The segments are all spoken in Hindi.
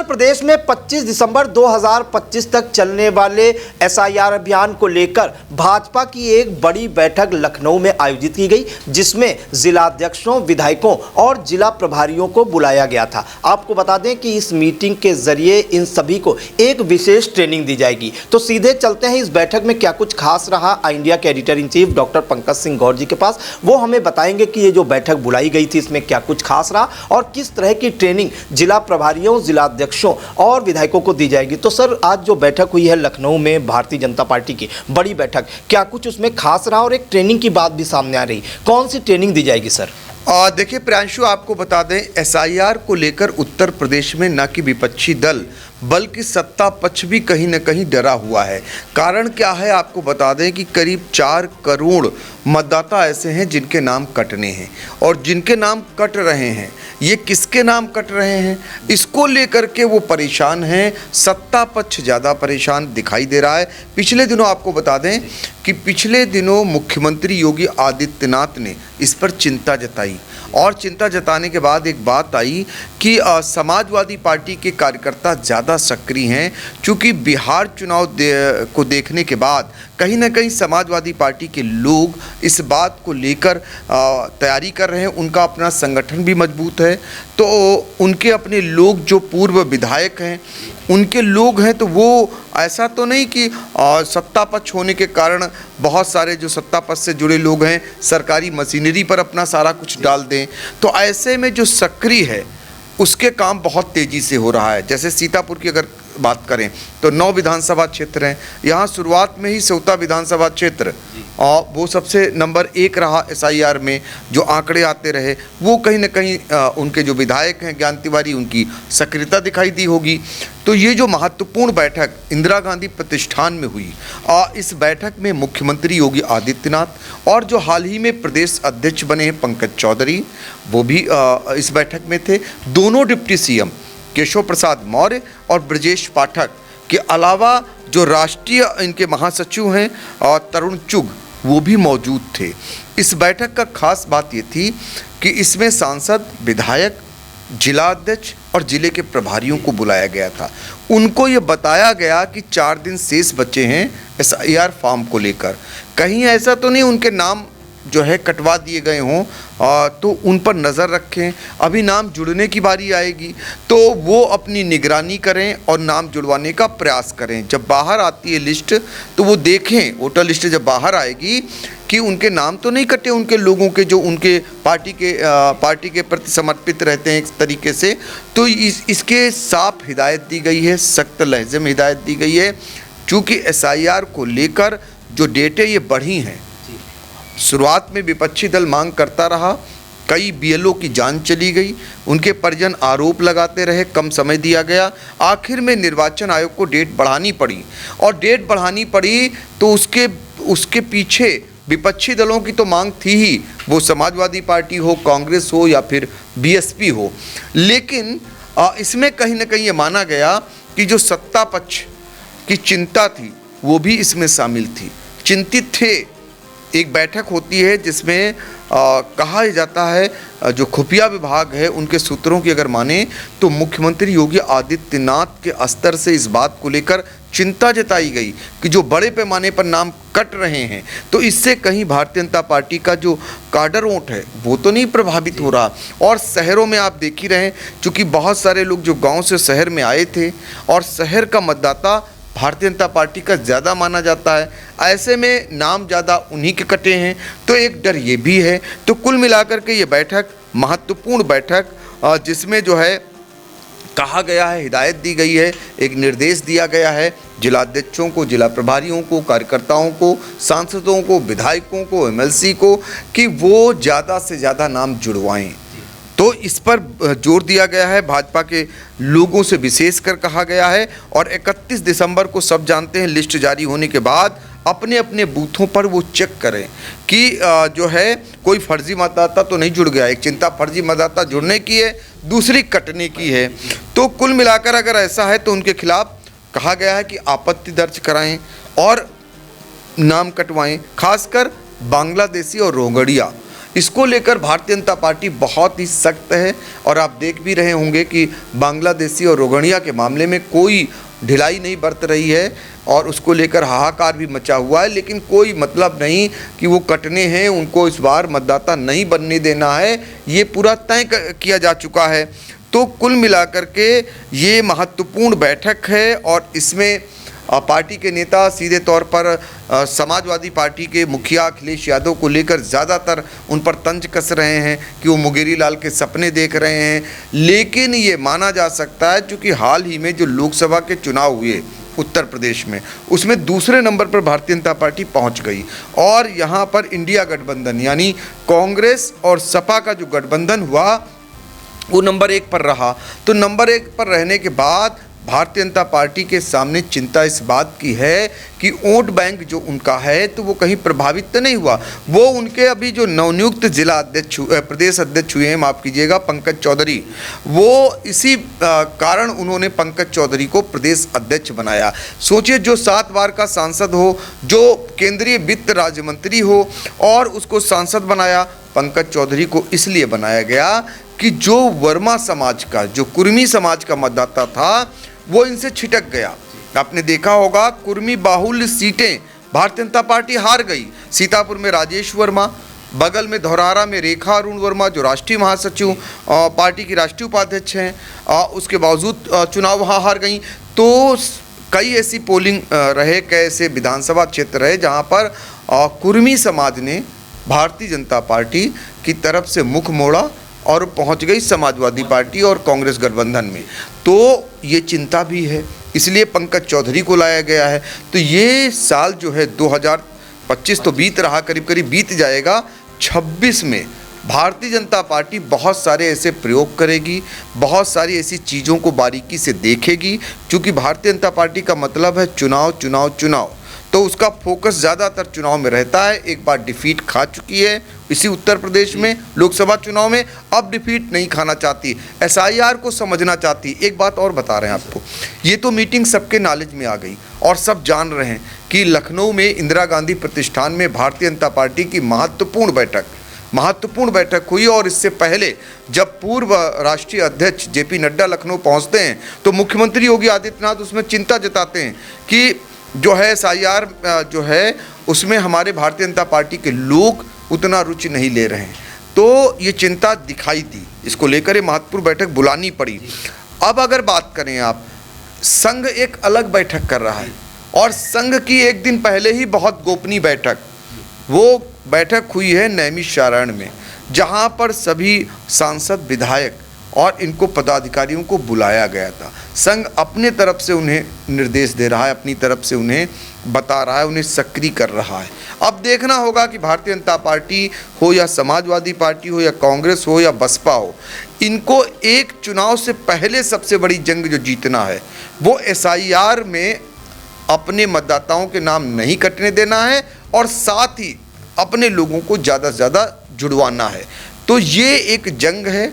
प्रदेश में 25 दिसंबर 2025 तक चलने वाले एसआईआर अभियान को लेकर भाजपा की एक बड़ी बैठक लखनऊ में आयोजित की गई, जिसमें जिलाध्यक्षों, विधायकों और जिला प्रभारियों को बुलाया गया था। आपको बता दें कि इस मीटिंग के जरिए इन सभी को एक विशेष ट्रेनिंग दी जाएगी। तो सीधे चलते हैं इस बैठक में क्या कुछ खास रहा इंडिया के editor in chief doctor Pankaj Singh Gaur ji के पास। वो हमें बताएंगे कि ये जो बैठक बुलाई गई थी इसमें क्या कुछ खास रहा और किस तरह की ट्रेनिंग जिला प्रभारियों, जिलाध्यक्षों और विधायकों को दी जाएगी। तो सर, आज जो बैठक हुई है लखनऊ में भारतीय जनता पार्टी की बड़ी बैठक, क्या कुछ उसमें खास रहा और एक ट्रेनिंग की बात भी सामने आ रही, कौन सी ट्रेनिंग दी जाएगी सर? देखिए प्रियांशु, आपको बता दें एसआईआर को लेकर उत्तर प्रदेश में न कि विपक्षी दल बल्कि सत्ता पक्ष भी कहीं न कहीं डरा हुआ है। कारण क्या है, आपको बता दें कि करीब 4 करोड़ मतदाता ऐसे हैं जिनके नाम कटने हैं, और जिनके नाम कट रहे हैं, ये किसके नाम कट रहे हैं इसको लेकर के वो परेशान हैं। सत्ता पक्ष ज़्यादा परेशान दिखाई दे रहा है। पिछले दिनों आपको बता दें कि पिछले दिनों मुख्यमंत्री योगी आदित्यनाथ ने इस पर चिंता जताई, और चिंता जताने के बाद एक बात आई कि समाजवादी पार्टी के कार्यकर्ता ज़्यादा सक्रिय हैं, क्योंकि बिहार चुनाव को देखने के बाद कहीं ना कहीं समाजवादी पार्टी के लोग इस बात को लेकर तैयारी कर रहे हैं। उनका अपना संगठन भी मजबूत है, तो उनके अपने लोग जो पूर्व विधायक हैं उनके लोग हैं, तो वो ऐसा तो नहीं कि सत्ता पक्ष होने के कारण बहुत सारे जो सत्ता पक्ष से जुड़े लोग हैं सरकारी मशीनरी पर अपना सारा कुछ डाल दें। तो ऐसे में जो सक्रिय है उसके काम बहुत तेज़ी से हो रहा है। जैसे सीतापुर की अगर बात करें तो 9 विधानसभा क्षेत्र हैं। यहाँ शुरुआत में ही सेवता विधानसभा क्षेत्र और वो सबसे नंबर 1 रहा एसआईआर में। जो आंकड़े आते रहे वो कहीं ना कहीं उनके जो विधायक हैं ज्ञान तिवारी, उनकी सक्रियता दिखाई दी होगी। तो ये जो महत्वपूर्ण बैठक इंदिरा गांधी प्रतिष्ठान में हुई, इस बैठक में मुख्यमंत्री योगी आदित्यनाथ और जो हाल ही में प्रदेश अध्यक्ष बने हैं पंकज चौधरी, वो भी इस बैठक में थे। दोनों डिप्टी सीएम केशव प्रसाद मौर्य और ब्रजेश पाठक के अलावा जो राष्ट्रीय इनके महासचिव हैं और तरुण चुग, वो भी मौजूद थे। इस बैठक का खास बात ये थी कि इसमें सांसद, विधायक, जिला अध्यक्ष और जिले के प्रभारियों को बुलाया गया था। उनको ये बताया गया कि 4 दिन शेष बचे हैं एसआईआर फॉर्म को लेकर, कहीं ऐसा तो नहीं उनके नाम जो है कटवा दिए गए हों, तो उन पर नज़र रखें। अभी नाम जुड़ने की बारी आएगी तो वो अपनी निगरानी करें और नाम जुड़वाने का प्रयास करें। जब बाहर आती है लिस्ट तो वो देखें, वोटर लिस्ट जब बाहर आएगी कि उनके नाम तो नहीं कटे उनके लोगों के जो उनके पार्टी के प्रति समर्पित रहते हैं एक तरीके से। तो इसके साफ हिदायत दी गई है, सख्त लहजे में हिदायत दी गई है। चूँकि एसआईआर को लेकर जो डेटें ये बढ़ी हैं, शुरुआत में विपक्षी दल मांग करता रहा, कई बीएलओ की जान चली गई, उनके परिजन आरोप लगाते रहे, कम समय दिया गया। आखिर में निर्वाचन आयोग को डेट बढ़ानी पड़ी, और डेट बढ़ानी पड़ी तो उसके पीछे विपक्षी दलों की तो मांग थी ही, वो समाजवादी पार्टी हो, कांग्रेस हो या फिर बीएसपी हो। लेकिन इसमें कहीं ना कहीं ये माना गया कि जो सत्ता पक्ष की चिंता थी वो भी इसमें शामिल थी, चिंतित थे। एक बैठक होती है जिसमें कहा जाता है, जो खुफिया विभाग है उनके सूत्रों की अगर माने तो मुख्यमंत्री योगी आदित्यनाथ के स्तर से इस बात को लेकर चिंता जताई गई कि जो बड़े पैमाने पर नाम कट रहे हैं तो इससे कहीं भारतीय जनता पार्टी का जो काडर वोट है वो तो नहीं प्रभावित हो रहा। और शहरों में आप देख ही रहे हैं, चूँकि बहुत सारे लोग जो गाँव से शहर में आए थे और शहर का मतदाता भारतीय जनता पार्टी का ज़्यादा माना जाता है, ऐसे में नाम ज़्यादा उन्हीं के कटे हैं, तो एक डर ये भी है। तो कुल मिलाकर के ये बैठक महत्वपूर्ण बैठक, जिसमें जो है कहा गया है, हिदायत दी गई है, एक निर्देश दिया गया है जिलाध्यक्षों को, जिला प्रभारियों को, कार्यकर्ताओं को, सांसदों को, विधायकों को, एमएलसी को कि वो ज़्यादा से ज़्यादा नाम जुड़वाएं। तो इस पर जोर दिया गया है, भाजपा के लोगों से विशेषकर कहा गया है। और 31 दिसंबर को सब जानते हैं लिस्ट जारी होने के बाद अपने अपने बूथों पर वो चेक करें कि जो है कोई फर्जी मतदाता तो नहीं जुड़ गया। एक चिंता फर्जी मतदाता जुड़ने की है, दूसरी कटने की है। तो कुल मिलाकर अगर ऐसा है तो उनके खिलाफ कहा गया है कि आपत्ति दर्ज कराएं और नाम कटवाएं। खासकर बांग्लादेशी और रोहंगड़िया, इसको लेकर भारतीय जनता पार्टी बहुत ही सख्त है और आप देख भी रहे होंगे कि बांग्लादेशी और रोगड़िया के मामले में कोई ढिलाई नहीं बरत रही है और उसको लेकर हाहाकार भी मचा हुआ है, लेकिन कोई मतलब नहीं कि वो कटने हैं, उनको इस बार मतदाता नहीं बनने देना है, ये पूरा तय किया जा चुका है। तो कुल मिलाकर के ये महत्वपूर्ण बैठक है और इसमें पार्टी के नेता सीधे तौर पर समाजवादी पार्टी के मुखिया अखिलेश यादव को लेकर ज़्यादातर उन पर तंज कस रहे हैं कि वो मुंगेरी लाल के सपने देख रहे हैं। लेकिन ये माना जा सकता है क्योंकि हाल ही में जो लोकसभा के चुनाव हुए उत्तर प्रदेश में, उसमें दूसरे नंबर पर भारतीय जनता पार्टी पहुंच गई और यहाँ पर इंडिया गठबंधन यानी कांग्रेस और सपा का जो गठबंधन हुआ वो नंबर 1 पर रहा। तो नंबर 1 पर रहने के बाद भारतीय जनता पार्टी के सामने चिंता इस बात की है कि वोट बैंक जो उनका है तो वो कहीं प्रभावित तो नहीं हुआ। वो उनके अभी जो नवनियुक्त जिला अध्यक्ष प्रदेश अध्यक्ष हुए हैं, माफ़ कीजिएगा, पंकज चौधरी, वो इसी कारण उन्होंने पंकज चौधरी को प्रदेश अध्यक्ष बनाया। सोचिए, जो 7 बार का सांसद हो, जो केंद्रीय वित्त राज्य मंत्री हो और उसको सांसद बनाया। पंकज चौधरी को इसलिए बनाया गया कि जो वर्मा समाज का, जो कुर्मी समाज का मतदाता था वो इनसे छिटक गया। आपने देखा होगा कुर्मी बाहुल्य सीटें भारतीय जनता पार्टी हार गई। सीतापुर में राजेश वर्मा, बगल में धौरारा में रेखा अरुण वर्मा जो राष्ट्रीय महासचिव पार्टी की राष्ट्रीय उपाध्यक्ष हैं, उसके बावजूद चुनाव वहाँ हार गई। तो कई ऐसी पोलिंग रहे, कई ऐसे विधानसभा क्षेत्र रहे जहाँ पर कुर्मी समाज ने भारतीय जनता पार्टी की तरफ से मुख मोड़ा और पहुंच गई समाजवादी पार्टी और कांग्रेस गठबंधन में। तो ये चिंता भी है, इसलिए पंकज चौधरी को लाया गया है। तो ये साल जो है 2025 तो बीत रहा, करीब करीब बीत जाएगा। 26 में भारतीय जनता पार्टी बहुत सारे ऐसे प्रयोग करेगी, बहुत सारी ऐसी चीज़ों को बारीकी से देखेगी, क्योंकि भारतीय जनता पार्टी का मतलब है चुनाव चुनाव चुनाव। तो उसका फोकस ज़्यादातर चुनाव में रहता है। एक बार डिफीट खा चुकी है इसी उत्तर प्रदेश में लोकसभा चुनाव में, अब डिफीट नहीं खाना चाहती, एसआईआर को समझना चाहती। एक बात और बता रहे हैं आपको, ये तो मीटिंग सबके नॉलेज में आ गई और सब जान रहे हैं कि लखनऊ में इंदिरा गांधी प्रतिष्ठान में भारतीय जनता पार्टी की महत्वपूर्ण बैठक हुई। और इससे पहले जब पूर्व राष्ट्रीय अध्यक्ष जेपी नड्डा लखनऊ पहुंचते हैं तो मुख्यमंत्री योगी आदित्यनाथ उसमें चिंता जताते हैं कि जो है एसआईआर जो है उसमें हमारे भारतीय जनता पार्टी के लोग उतना रुचि नहीं ले रहे हैं। तो ये चिंता दिखाई दी, इसको लेकर ये महत्वपूर्ण बैठक बुलानी पड़ी। अब अगर बात करें आप, संघ एक अलग बैठक कर रहा है और संघ की एक दिन पहले ही बहुत गोपनीय बैठक, वो बैठक हुई है नैमिषारण्य में, जहाँ पर सभी सांसद, विधायक और इनको पदाधिकारियों को बुलाया गया था। संघ अपने तरफ से उन्हें निर्देश दे रहा है, अपनी तरफ से उन्हें बता रहा है, उन्हें सक्रिय कर रहा है। अब देखना होगा कि भारतीय जनता पार्टी हो या समाजवादी पार्टी हो या कांग्रेस हो या बसपा हो, इनको एक चुनाव से पहले सबसे बड़ी जंग जो जीतना है वो एसआईआर में अपने मतदाताओं के नाम नहीं कटने देना है और साथ ही अपने लोगों को ज़्यादा से ज़्यादा जुड़वाना है। तो ये एक जंग है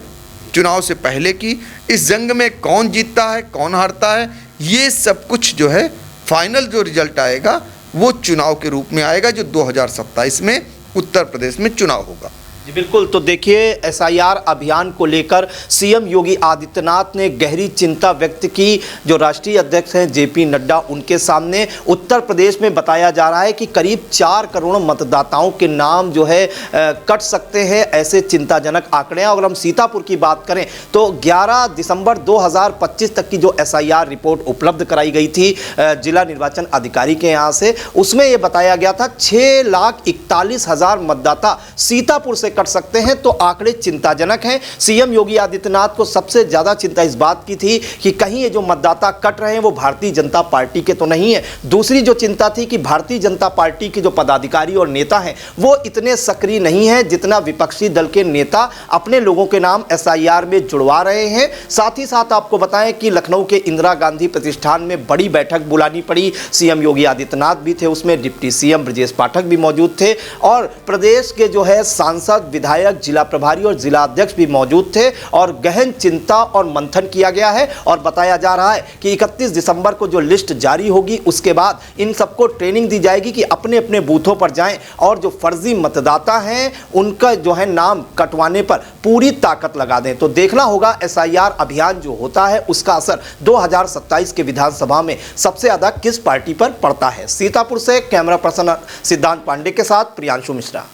चुनाव से पहले की। इस जंग में कौन जीतता है, कौन हारता है, ये सब कुछ जो है फाइनल जो रिजल्ट आएगा वो चुनाव के रूप में आएगा, जो 2027 में उत्तर प्रदेश में चुनाव होगा। जी बिल्कुल। तो देखिए, एसआईआर अभियान को लेकर सीएम योगी आदित्यनाथ ने गहरी चिंता व्यक्त की। जो राष्ट्रीय अध्यक्ष हैं जेपी नड्डा, उनके सामने उत्तर प्रदेश में बताया जा रहा है कि करीब 4 करोड़ मतदाताओं के नाम जो है कट सकते हैं, ऐसे चिंताजनक आंकड़े हैं। अगर हम सीतापुर की बात करें तो 11 दिसंबर 2025 तक की जो एसआईआर रिपोर्ट उपलब्ध कराई गई थी जिला निर्वाचन अधिकारी के यहाँ से, उसमें यह बताया गया था 6,41,000 मतदाता सीतापुर से कट सकते हैं। तो आंकड़े चिंताजनक हैं। सीएम योगी आदित्यनाथ को सबसे ज्यादा चिंता इस बात की थी कि कहीं ये जो मतदाता कट रहे हैं वो भारतीय जनता पार्टी के तो नहीं है। दूसरी जो चिंता थी कि भारतीय जनता पार्टी के जो पदाधिकारी और नेता हैं वो इतने सक्रिय नहीं है जितना विपक्षी दल के नेता अपने लोगों के नाम एसआईआर में जुड़वा रहे हैं। साथ ही साथ आपको बताएं कि लखनऊ के इंदिरा गांधी प्रतिष्ठान में बड़ी बैठक बुलानी पड़ी। सीएम योगी आदित्यनाथ भी थे उसमें, डिप्टी सीएम ब्रजेश पाठक भी मौजूद थे और प्रदेश के जो है सांसद सांसद, विधायक, जिला प्रभारी और जिला अध्यक्ष भी मौजूद थे और गहन चिंता और मंथन किया गया है। और बताया जा रहा है कि 31 दिसंबर को जो लिस्ट जारी होगी उसके बाद इन सबको ट्रेनिंग दी जाएगी कि अपने अपने बूथों पर जाएं और जो फर्जी मतदाता हैं उनका जो है नाम कटवाने पर पूरी ताकत लगा दें। तो देखना होगा एसआईआर अभियान जो होता है उसका असर 2027 के विधानसभा में सबसे ज्यादा किस पार्टी पर पड़ता है। सीतापुर से कैमरा पर्सन सिद्धांत पांडे के साथ प्रियांशु मिश्रा।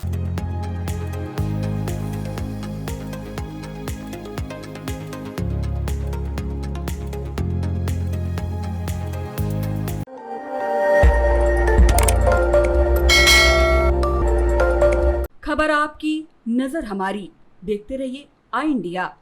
खबर आपकी, नजर हमारी। देखते रहिए आई इंडिया।